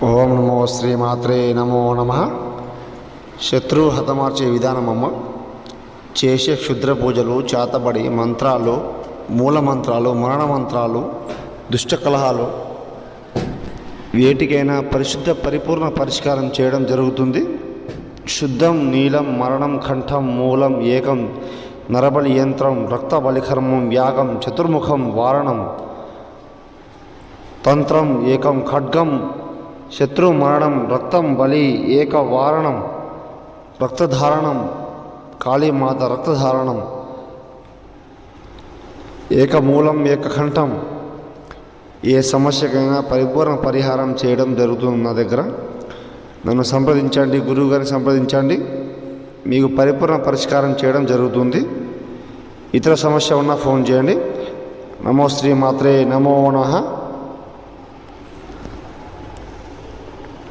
ఓం నమో శ్రీమాత్రే నమో నమ. శత్రువు హతమార్చే విధానమమ్మ. చేసే క్షుద్ర పూజలు, చేతబడి మంత్రాలు, మూల మంత్రాలు, మరణ మంత్రాలు, దుష్ట కలహాలు వేటికైనా పరిశుద్ధ పరిపూర్ణ పరిష్కారం చేయడం జరుగుతుంది. శుద్ధం నీలం మరణం కంఠం మూలం ఏకం నరబలి యంత్రం రక్త బలికర్మం యాగం చతుర్ముఖం వారణం తంత్రం ఏకం ఖడ్గం శత్రు మరణం రక్తం బలి ఏక వారణం రక్తధారణం కాళీమాత రక్తధారణం ఏకమూలం ఏకకంఠం. ఏ సమస్యకైనా పరిపూర్ణ పరిహారం చేయడం జరుగుతుంది నా దగ్గర. నన్ను సంప్రదించండి, గురువు గారిని సంప్రదించండి, మీకు పరిపూర్ణ పరిష్కారం చేయడం జరుగుతుంది. ఇతర సమస్య ఉన్నా ఫోన్ చేయండి. నమో శ్రీమాత్రే నమో నమః.